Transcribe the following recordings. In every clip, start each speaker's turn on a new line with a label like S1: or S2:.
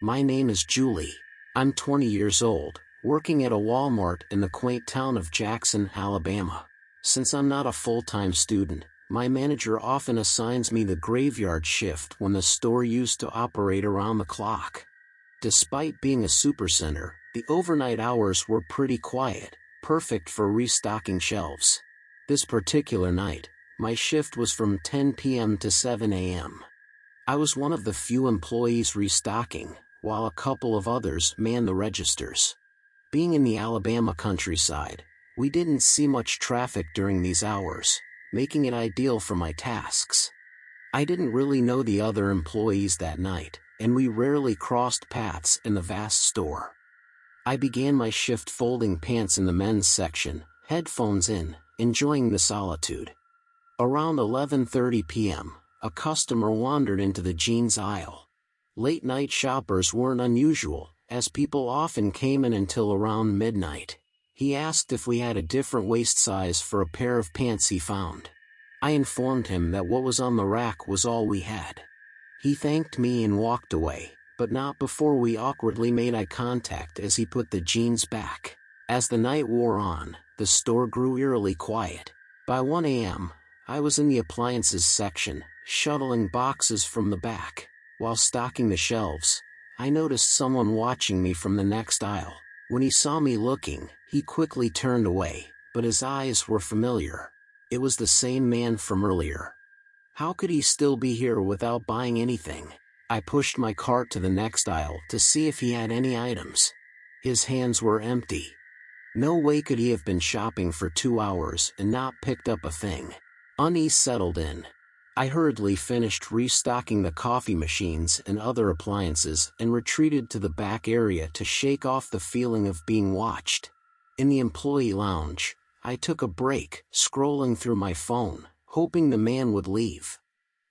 S1: My name is Julie. I'm 20 years old, working at a Walmart in the quaint town of Jackson, Alabama. Since I'm not a full-time student, my manager often assigns me the graveyard shift when the store used to operate around the clock. Despite being a supercenter, the overnight hours were pretty quiet, perfect for restocking shelves. This particular night, my shift was from 10 p.m. to 7 a.m. I was one of the few employees restocking, while a couple of others manned the registers. Being in the Alabama countryside, we didn't see much traffic during these hours, making it ideal for my tasks. I didn't really know the other employees that night, and we rarely crossed paths in the vast store. I began my shift folding pants in the men's section, headphones in, enjoying the solitude. Around 11:30 p.m., a customer wandered into the jeans aisle. Late-night shoppers weren't unusual, as people often came in until around midnight. He asked if we had a different waist size for a pair of pants he found. I informed him that what was on the rack was all we had. He thanked me and walked away, but not before we awkwardly made eye contact as he put the jeans back. As the night wore on, the store grew eerily quiet. By 1 a.m., I was in the appliances section, shuttling boxes from the back. While stocking the shelves, I noticed someone watching me from the next aisle. When he saw me looking, he quickly turned away, but his eyes were familiar. It was the same man from earlier. How could he still be here without buying anything? I pushed my cart to the next aisle to see if he had any items. His hands were empty. No way could he have been shopping for 2 hours and not picked up a thing. Unease settled in. I hurriedly finished restocking the coffee machines and other appliances and retreated to the back area to shake off the feeling of being watched. In the employee lounge, I took a break, scrolling through my phone, hoping the man would leave.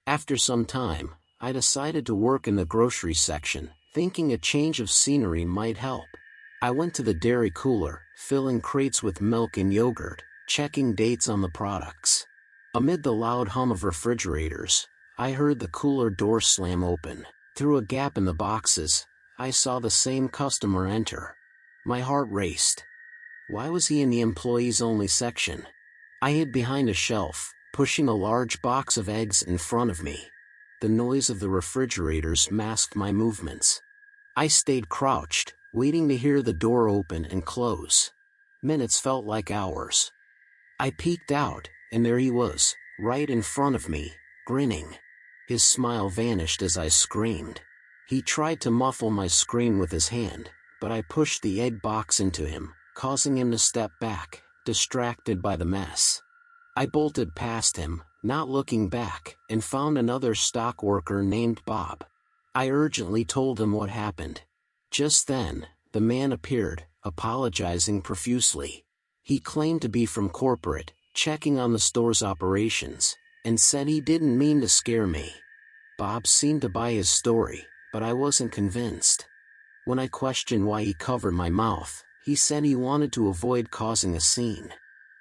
S1: After some time, I decided to work in the grocery section, thinking a change of scenery might help. I went to the dairy cooler, filling crates with milk and yogurt, checking dates on the products. Amid the loud hum of refrigerators, I heard the cooler door slam open. Through a gap in the boxes, I saw the same customer enter. My heart raced. Why was he in the employees-only section? I hid behind a shelf, pushing a large box of eggs in front of me. The noise of the refrigerators masked my movements. I stayed crouched, waiting to hear the door open and close. Minutes felt like hours. I peeked out, and there he was, right in front of me, grinning. His smile vanished as I screamed. He tried to muffle my scream with his hand, but I pushed the egg box into him, causing him to step back, distracted by the mess. I bolted past him, not looking back, and found another stock worker named Bob. I urgently told him what happened. Just then, the man appeared, apologizing profusely. He claimed to be from corporate, checking on the store's operations, and said he didn't mean to scare me. Bob seemed to buy his story, but I wasn't convinced. When I questioned why he covered my mouth, he said he wanted to avoid causing a scene.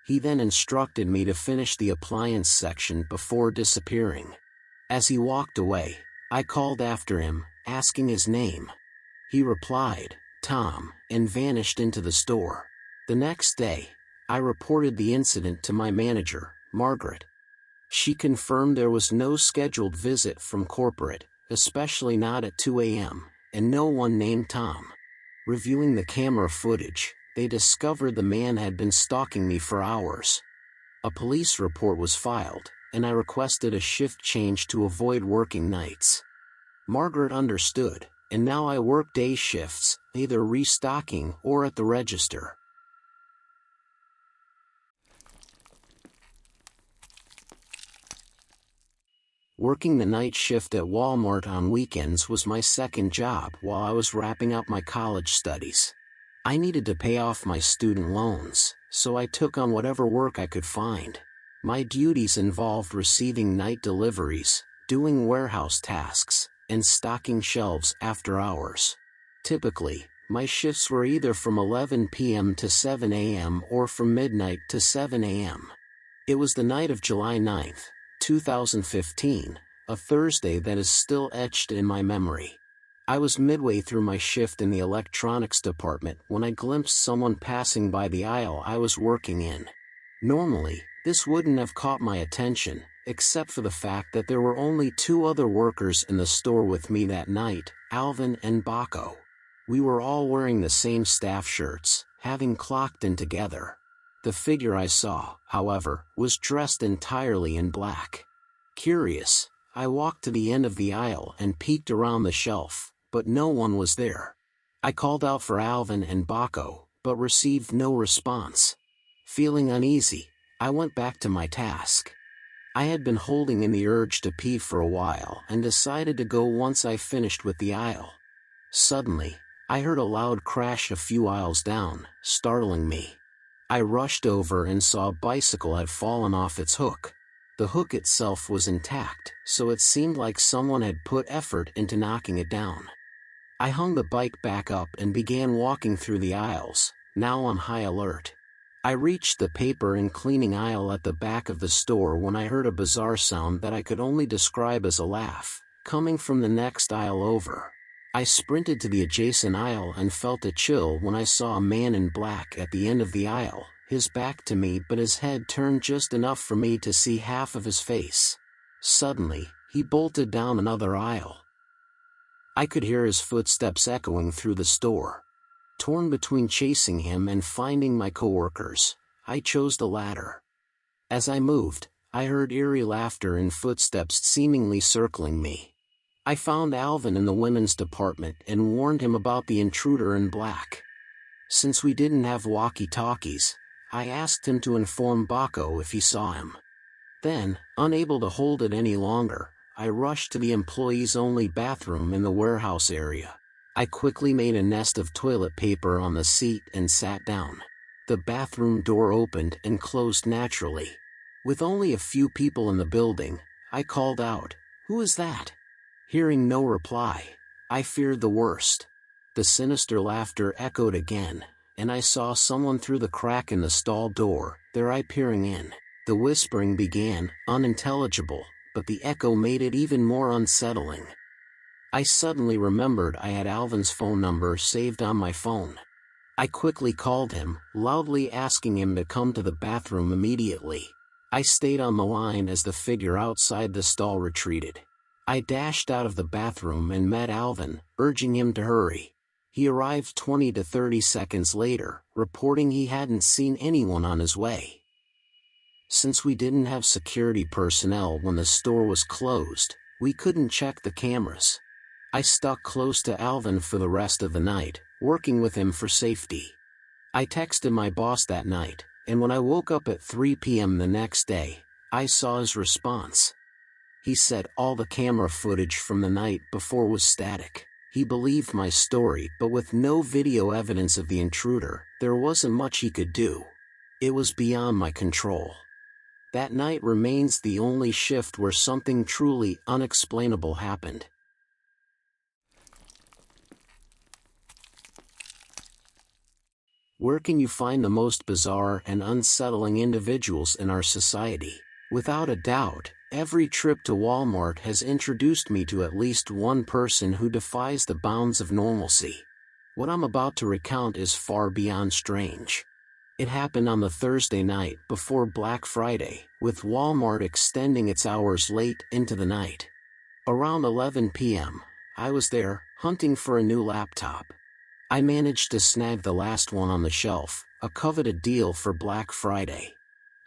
S1: He then instructed me to finish the appliance section before disappearing. As he walked away, I called after him, asking his name. He replied, "Tom," and vanished into the store. The next day, I reported the incident to my manager, Margaret. She confirmed there was no scheduled visit from corporate, especially not at 2 a.m., and no one named Tom. Reviewing the camera footage, they discovered the man had been stalking me for hours. A police report was filed, and I requested a shift change to avoid working nights. Margaret understood, and now I work day shifts, either restocking or at the register. Working the night shift at Walmart on weekends was my second job while I was wrapping up my college studies. I needed to pay off my student loans, so I took on whatever work I could find. My duties involved receiving night deliveries, doing warehouse tasks, and stocking shelves after hours. Typically, my shifts were either from 11 p.m. to 7 a.m. or from midnight to 7 a.m. It was the night of July 9th, 2015, a Thursday that is still etched in my memory. I was midway through my shift in the electronics department when I glimpsed someone passing by the aisle I was working in. Normally, this wouldn't have caught my attention, except for the fact that there were only two other workers in the store with me that night, Alvin and Baco. We were all wearing the same staff shirts, having clocked in together. The figure I saw, however, was dressed entirely in black. Curious, I walked to the end of the aisle and peeked around the shelf, but no one was there. I called out for Alvin and Baco, but received no response. Feeling uneasy, I went back to my task. I had been holding in the urge to pee for a while and decided to go once I finished with the aisle. Suddenly, I heard a loud crash a few aisles down, startling me. I rushed over and saw a bicycle had fallen off its hook. The hook itself was intact, so it seemed like someone had put effort into knocking it down. I hung the bike back up and began walking through the aisles, now on high alert. I reached the paper and cleaning aisle at the back of the store when I heard a bizarre sound that I could only describe as a laugh, coming from the next aisle over. I sprinted to the adjacent aisle and felt a chill when I saw a man in black at the end of the aisle, his back to me but his head turned just enough for me to see half of his face. Suddenly, he bolted down another aisle. I could hear his footsteps echoing through the store. Torn between chasing him and finding my coworkers, I chose the latter. As I moved, I heard eerie laughter and footsteps seemingly circling me. I found Alvin in the women's department and warned him about the intruder in black. Since we didn't have walkie-talkies, I asked him to inform Baco if he saw him. Then, unable to hold it any longer, I rushed to the employees-only bathroom in the warehouse area. I quickly made a nest of toilet paper on the seat and sat down. The bathroom door opened and closed naturally. With only a few people in the building, I called out, "Who is that?" Hearing no reply, I feared the worst. The sinister laughter echoed again, and I saw someone through the crack in the stall door, their eye peering in. The whispering began, unintelligible, but the echo made it even more unsettling. I suddenly remembered I had Alvin's phone number saved on my phone. I quickly called him, loudly asking him to come to the bathroom immediately. I stayed on the line as the figure outside the stall retreated. I dashed out of the bathroom and met Alvin, urging him to hurry. He arrived 20 to 30 seconds later, reporting he hadn't seen anyone on his way. Since we didn't have security personnel when the store was closed, we couldn't check the cameras. I stuck close to Alvin for the rest of the night, working with him for safety. I texted my boss that night, and when I woke up at 3 p.m. the next day, I saw his response. He said all the camera footage from the night before was static. He believed my story, but with no video evidence of the intruder, there wasn't much he could do. It was beyond my control. That night remains the only shift where something truly unexplainable happened. Where can you find the most bizarre and unsettling individuals in our society? Without a doubt, every trip to Walmart has introduced me to at least one person who defies the bounds of normalcy. What I'm about to recount is far beyond strange. It happened on the Thursday night before Black Friday, with Walmart extending its hours late into the night. Around 11 p.m., I was there, hunting for a new laptop. I managed to snag the last one on the shelf, a coveted deal for Black Friday.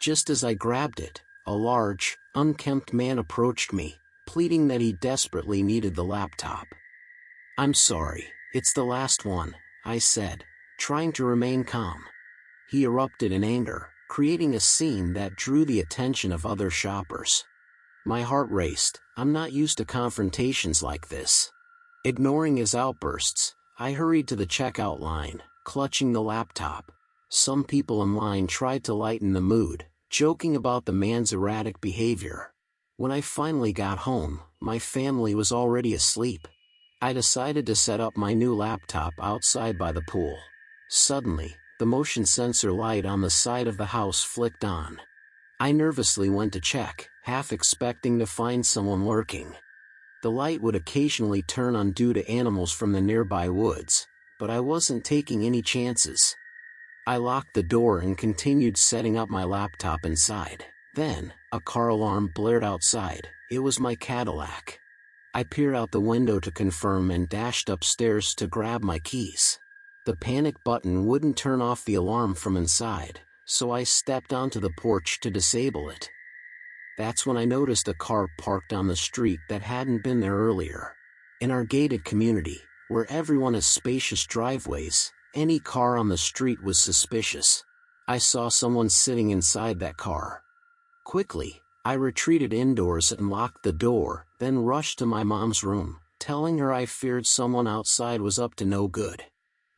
S1: Just as I grabbed it, a large, unkempt man approached me, pleading that he desperately needed the laptop. "I'm sorry, it's the last one," I said, trying to remain calm. He erupted in anger, creating a scene that drew the attention of other shoppers. My heart raced. I'm not used to confrontations like this. Ignoring his outbursts, I hurried to the checkout line, clutching the laptop. Some people in line tried to lighten the mood, joking about the man's erratic behavior. When I finally got home, my family was already asleep. I decided to set up my new laptop outside by the pool. Suddenly, the motion sensor light on the side of the house flicked on. I nervously went to check, half expecting to find someone lurking. The light would occasionally turn on due to animals from the nearby woods, but I wasn't taking any chances. I locked the door and continued setting up my laptop inside. Then, a car alarm blared outside. It was my Cadillac. I peered out the window to confirm and dashed upstairs to grab my keys. The panic button wouldn't turn off the alarm from inside, so I stepped onto the porch to disable it. That's when I noticed a car parked on the street that hadn't been there earlier. In our gated community, where everyone has spacious driveways, any car on the street was suspicious. I saw someone sitting inside that car. Quickly, I retreated indoors and locked the door, then rushed to my mom's room, telling her I feared someone outside was up to no good.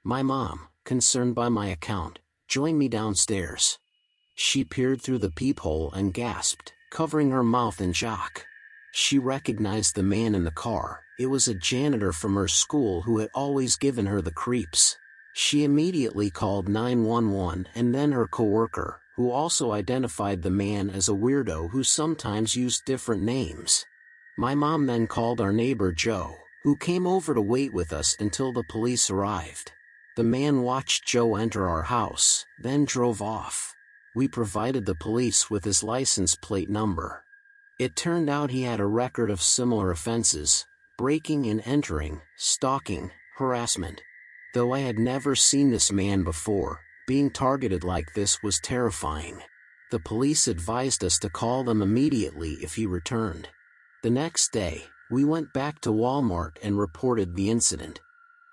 S1: My mom, concerned by my account, joined me downstairs. She peered through the peephole and gasped, covering her mouth in shock. She recognized the man in the car. It was a janitor from her school who had always given her the creeps. She immediately called 911 and then her coworker, who also identified the man as a weirdo who sometimes used different names. My mom then called our neighbor Joe, who came over to wait with us until the police arrived. The man watched Joe enter our house, then drove off. We provided the police with his license plate number. It turned out he had a record of similar offenses: breaking and entering, stalking, harassment. Though I had never seen this man before, being targeted like this was terrifying. The police advised us to call them immediately if he returned. The next day, we went back to Walmart and reported the incident.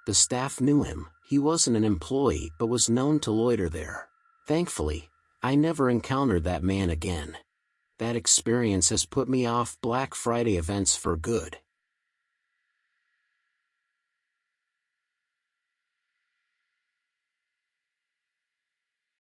S1: The staff knew him. He wasn't an employee but was known to loiter there. Thankfully, I never encountered that man again. That experience has put me off Black Friday events for good.